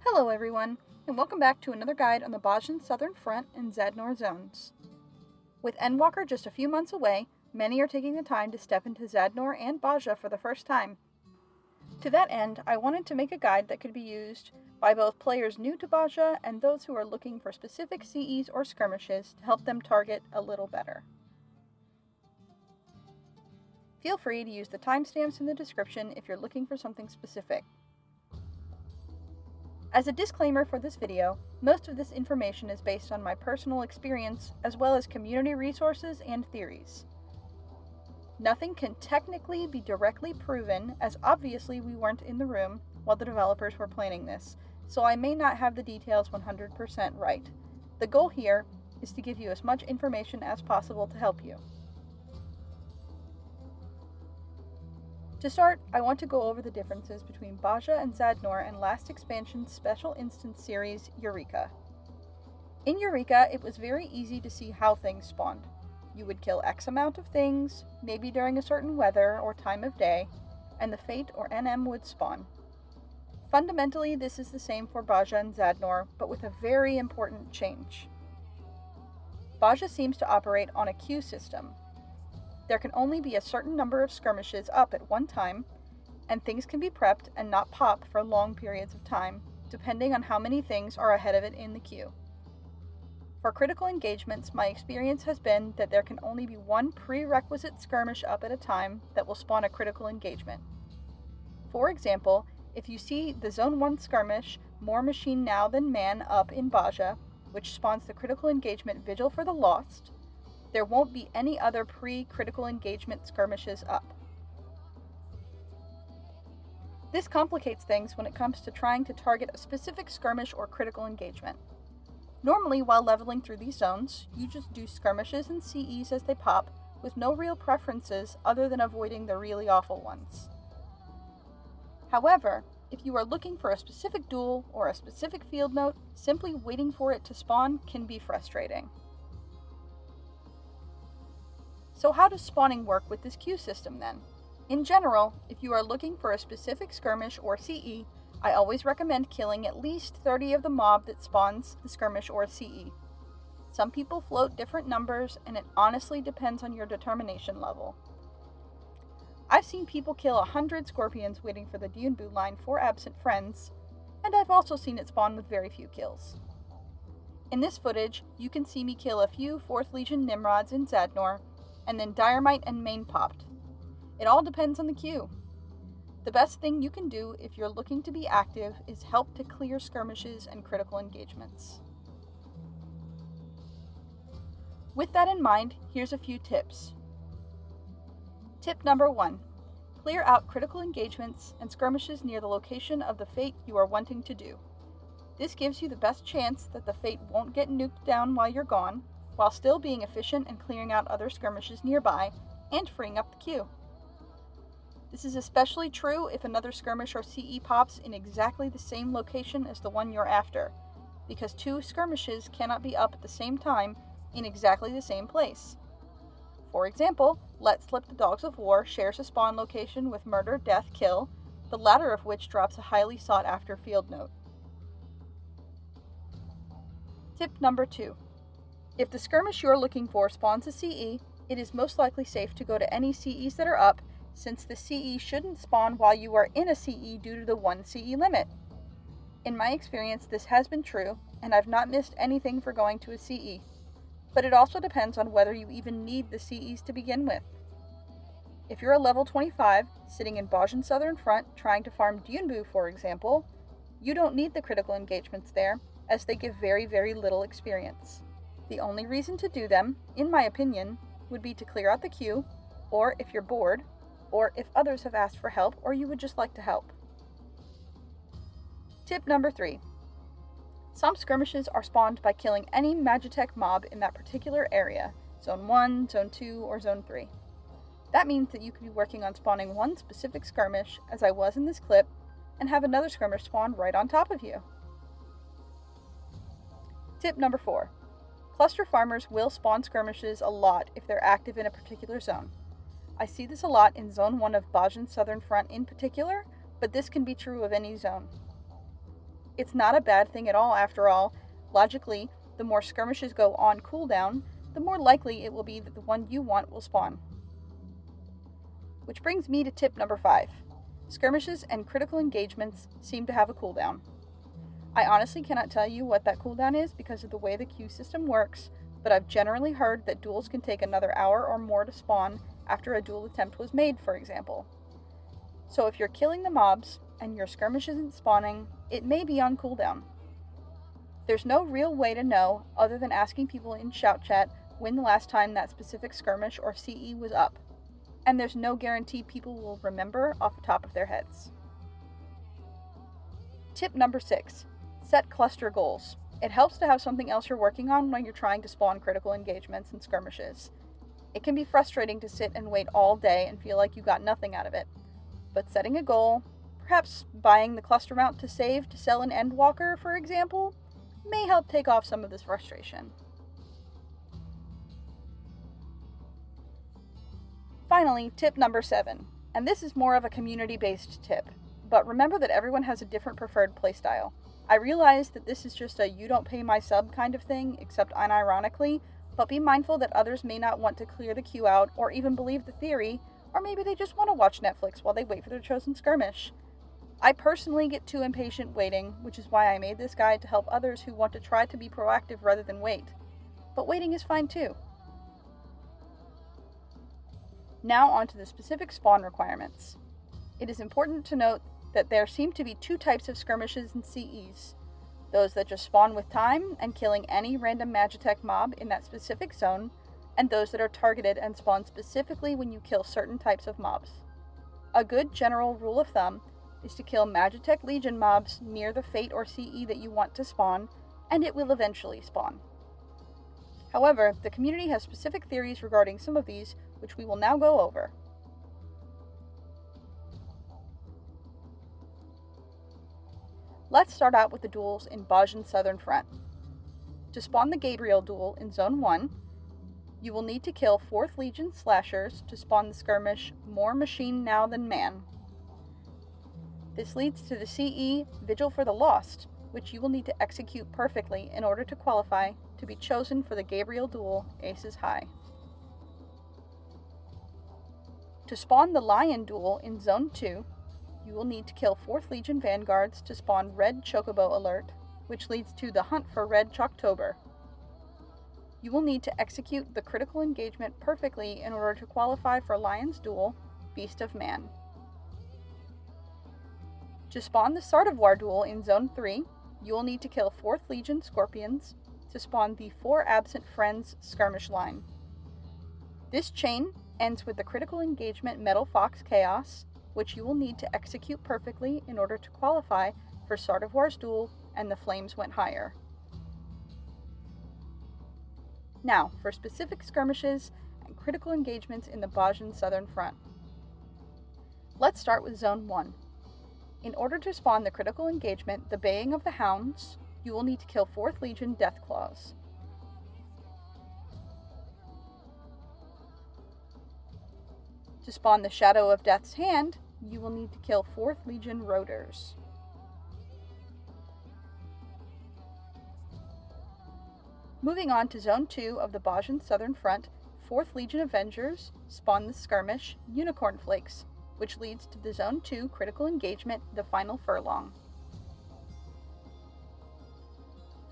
Hello everyone, and welcome back to another guide on the Bozjan Southern Front and Zadnor zones. With Endwalker just a few months away, many are taking the time to step into Zadnor and Bozja for the first time. To that end, I wanted to make a guide that could be used by both players new to Bozja and those who are looking for specific CEs or skirmishes to help them target a little better. Feel free to use the timestamps in the description if you're looking for something specific. As a disclaimer for this video, most of this information is based on my personal experience as well as community resources and theories. Nothing can technically be directly proven, as obviously we weren't in the room while the developers were planning this, so I may not have the details 100% right. The goal here is to give you as much information as possible to help you. To start, I want to go over the differences between Bozja and Zadnor and last expansion's special instance series, Eureka. In Eureka, it was very easy to see how things spawned. You would kill X amount of things, maybe during a certain weather or time of day, and the Fate or NM would spawn. Fundamentally, this is the same for Bozja and Zadnor, but with a very important change. Bozja seems to operate on a queue system. There can only be a certain number of skirmishes up at one time, and things can be prepped and not pop for long periods of time, depending on how many things are ahead of it in the queue. For critical engagements, my experience has been that there can only be one prerequisite skirmish up at a time that will spawn a critical engagement. For example, if you see the Zone 1 skirmish, More Machine Now Than Man up in Bozja, which spawns the critical engagement Vigil for the Lost, there won't be any other pre-critical engagement skirmishes up. This complicates things when it comes to trying to target a specific skirmish or critical engagement. Normally, while leveling through these zones, you just do skirmishes and CEs as they pop, with no real preferences other than avoiding the really awful ones. However, if you are looking for a specific duel or a specific field note, simply waiting for it to spawn can be frustrating. So how does spawning work with this queue system then? In general, if you are looking for a specific skirmish or CE, I always recommend killing at least 30 of the mob that spawns the skirmish or CE. Some people float different numbers, and it honestly depends on your determination level. I've seen people kill 100 scorpions waiting for the Duels line for absent friends, and I've also seen it spawn with very few kills. In this footage, you can see me kill a few 4th Legion Nimrods in Zadnor, and then Dynamite and Main popped. It all depends on the queue. The best thing you can do if you're looking to be active is help to clear skirmishes and critical engagements. With that in mind, here's a few tips. Tip number 1. Clear out critical engagements and skirmishes near the location of the Fate you are wanting to do. This gives you the best chance that the Fate won't get nuked down while you're gone, while still being efficient and clearing out other skirmishes nearby, and freeing up the queue. This is especially true if another skirmish or CE pops in exactly the same location as the one you're after, because 2 skirmishes cannot be up at the same time in exactly the same place. For example, Let Slip the Dogs of War shares a spawn location with Murder, Death, Kill, the latter of which drops a highly sought after field note. Tip number 2. If the skirmish you're looking for spawns a CE, it is most likely safe to go to any CEs that are up, since the CE shouldn't spawn while you are in a CE due to the 1 CE limit. In my experience, this has been true, and I've not missed anything for going to a CE. But it also depends on whether you even need the CEs to begin with. If you're a level 25, sitting in Bozjan Southern Front trying to farm Duels, for example, you don't need the critical engagements there, as they give very, very little experience. The only reason to do them, in my opinion, would be to clear out the queue, or if you're bored, or if others have asked for help or you would just like to help. Tip number 3. Some skirmishes are spawned by killing any Magitech mob in that particular area, Zone 1, Zone 2, or Zone 3. That means that you could be working on spawning one specific skirmish, as I was in this clip, and have another skirmish spawn right on top of you. Tip number 4. Cluster farmers will spawn skirmishes a lot if they're active in a particular zone. I see this a lot in Zone 1 of Bozjan Southern Front in particular, but this can be true of any zone. It's not a bad thing at all, after all. Logically, the more skirmishes go on cooldown, the more likely it will be that the one you want will spawn. Which brings me to tip number 5. Skirmishes and critical engagements seem to have a cooldown. I honestly cannot tell you what that cooldown is because of the way the queue system works, but I've generally heard that duels can take another hour or more to spawn after a duel attempt was made, for example. So if you're killing the mobs and your skirmish isn't spawning, it may be on cooldown. There's no real way to know other than asking people in shout chat when the last time that specific skirmish or CE was up, and there's no guarantee people will remember off the top of their heads. Tip number 6. Set cluster goals. It helps to have something else you're working on when you're trying to spawn critical engagements and skirmishes. It can be frustrating to sit and wait all day and feel like you got nothing out of it, but setting a goal, perhaps buying the cluster mount to save to sell an Endwalker, for example, may help take off some of this frustration. Finally, tip number 7, and this is more of a community-based tip, but remember that everyone has a different preferred playstyle. I realize that this is just a you don't pay my sub kind of thing, except unironically, but be mindful that others may not want to clear the queue out or even believe the theory, or maybe they just want to watch Netflix while they wait for their chosen skirmish. I personally get too impatient waiting, which is why I made this guide to help others who want to try to be proactive rather than wait. But waiting is fine too. Now on to the specific spawn requirements. It is important to note that there seem to be 2 types of skirmishes and CEs. Those that just spawn with time and killing any random Magitech mob in that specific zone, and those that are targeted and spawn specifically when you kill certain types of mobs. A good general rule of thumb is to kill Magitech Legion mobs near the Fate or CE that you want to spawn, and it will eventually spawn. However, the community has specific theories regarding some of these, which we will now go over. Let's start out with the duels in Bozjan's southern front. To spawn the Gabriel duel in Zone 1, you will need to kill 4th Legion slashers to spawn the skirmish More Machine Now Than Man. This leads to the CE Vigil for the Lost, which you will need to execute perfectly in order to qualify to be chosen for the Gabriel duel Aces High. To spawn the Lyon duel in Zone 2, you will need to kill 4th Legion Vanguards to spawn Red Chocobo Alert, which leads to the Hunt for Red Chocktober. You will need to execute the critical engagement perfectly in order to qualify for Lyon's duel, Beast of Man. To spawn the Sartauvoir duel in Zone 3, you will need to kill 4th Legion Scorpions to spawn the 4 Absent Friends skirmish line. This chain ends with the critical engagement Metal Fox Chaos, which you will need to execute perfectly in order to qualify for Sartauvoir's duel and the Flames Went Higher. Now, for specific skirmishes and critical engagements in the Bozjan southern front. Let's start with Zone 1. In order to spawn the critical engagement, the Baying of the Hounds, you will need to kill 4th Legion Deathclaws. To spawn the Shadow of Death's Hand, you will need to kill 4th Legion Rotors. Moving on to Zone 2 of the Bozjan southern front, 4th Legion Avengers spawn the skirmish Unicorn Flakes, which leads to the Zone 2 critical engagement, the Final Furlong.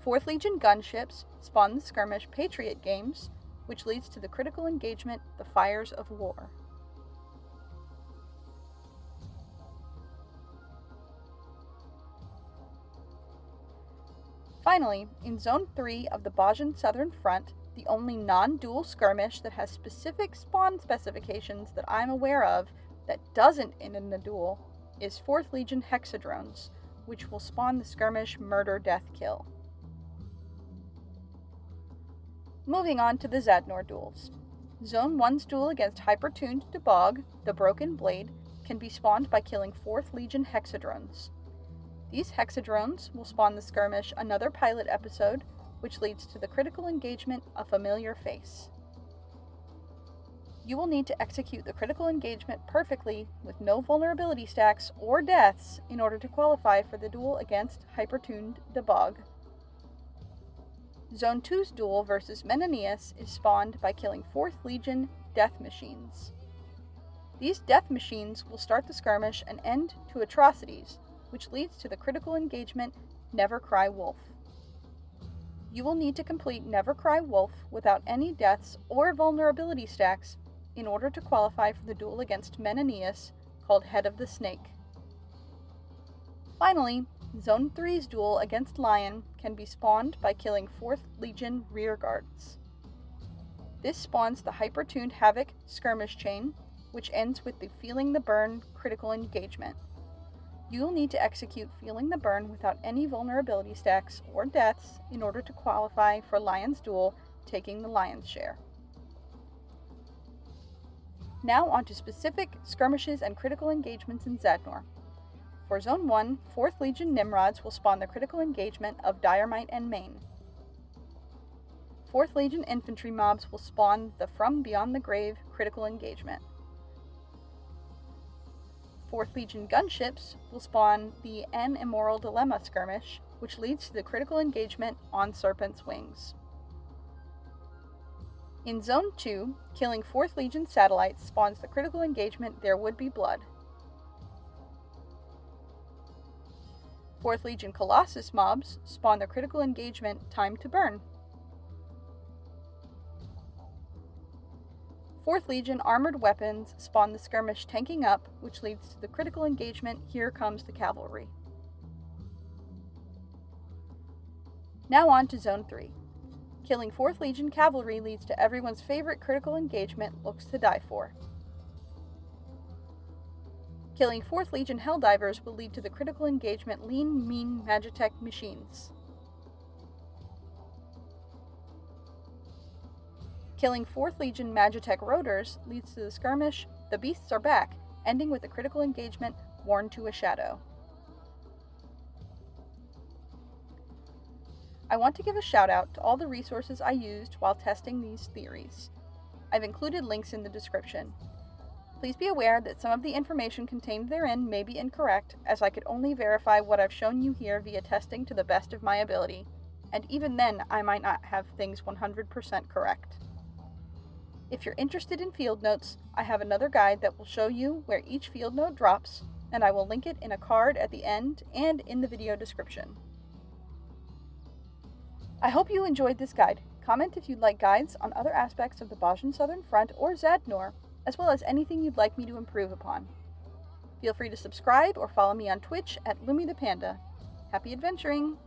4th Legion Gunships spawn the skirmish Patriot Games, which leads to the critical engagement, the Fires of War. Finally, in Zone 3 of the Bozjan southern front, the only non-dual skirmish that has specific spawn specifications that I'm aware of that doesn't end in a duel is 4th Legion Hexadrones, which will spawn the skirmish Murder Death Kill. Moving on to the Zadnor duels. Zone 1's duel against Hypertuned Dabog, the Broken Blade, can be spawned by killing 4th Legion Hexadrones. These Hexadrones will spawn the skirmish Another Pilot Episode, which leads to the critical engagement A Familiar Face. You will need to execute the critical engagement perfectly with no vulnerability stacks or deaths in order to qualify for the duel against Hypertuned Dabog. Zone 2's duel versus Menenius is spawned by killing 4th Legion Death Machines. These Death Machines will start the skirmish and end to atrocities, which leads to the critical engagement Never Cry Wolf. You will need to complete Never Cry Wolf without any deaths or vulnerability stacks in order to qualify for the duel against Menenius, called Head of the Snake. Finally, Zone 3's duel against Lyon can be spawned by killing 4th Legion rearguards. This spawns the Hypertuned Havoc skirmish chain, which ends with the Feeling the Burn critical engagement. You will need to execute Feeling the Burn without any vulnerability stacks or deaths in order to qualify for Lyon's duel, taking the Lion's share. Now on to specific skirmishes and critical engagements in Zadnor. For Zone 1, 4th Legion Nimrods will spawn the critical engagement of Diremite and Main. 4th Legion infantry mobs will spawn the From Beyond the Grave critical engagement. 4th Legion gunships will spawn the An Immoral Dilemma skirmish, which leads to the critical engagement on Serpent's Wings. In Zone 2, killing 4th Legion satellites spawns the critical engagement There Would Be Blood. 4th Legion Colossus mobs spawn the critical engagement Time to Burn. 4th Legion armored weapons spawn the skirmish Tanking Up, which leads to the critical engagement Here Comes the Cavalry. Now on to Zone 3. Killing 4th Legion cavalry leads to everyone's favorite critical engagement Looks to Die For. Killing 4th Legion Helldivers will lead to the critical engagement Lean Mean Magitech Machines. Killing 4th Legion Magitech Rotors leads to the skirmish The Beasts Are Back, ending with the critical engagement Worn to a Shadow. I want to give a shout out to all the resources I used while testing these theories. I've included links in the description. Please be aware that some of the information contained therein may be incorrect, as I could only verify what I've shown you here via testing to the best of my ability, and even then I might not have things 100% correct. If you're interested in field notes, I have another guide that will show you where each field note drops, and I will link it in a card at the end and in the video description. I hope you enjoyed this guide. Comment if you'd like guides on other aspects of the Bozjan Southern Front or Zadnor, as well as anything you'd like me to improve upon. Feel free to subscribe or follow me on Twitch at LumiThePanda. Happy adventuring!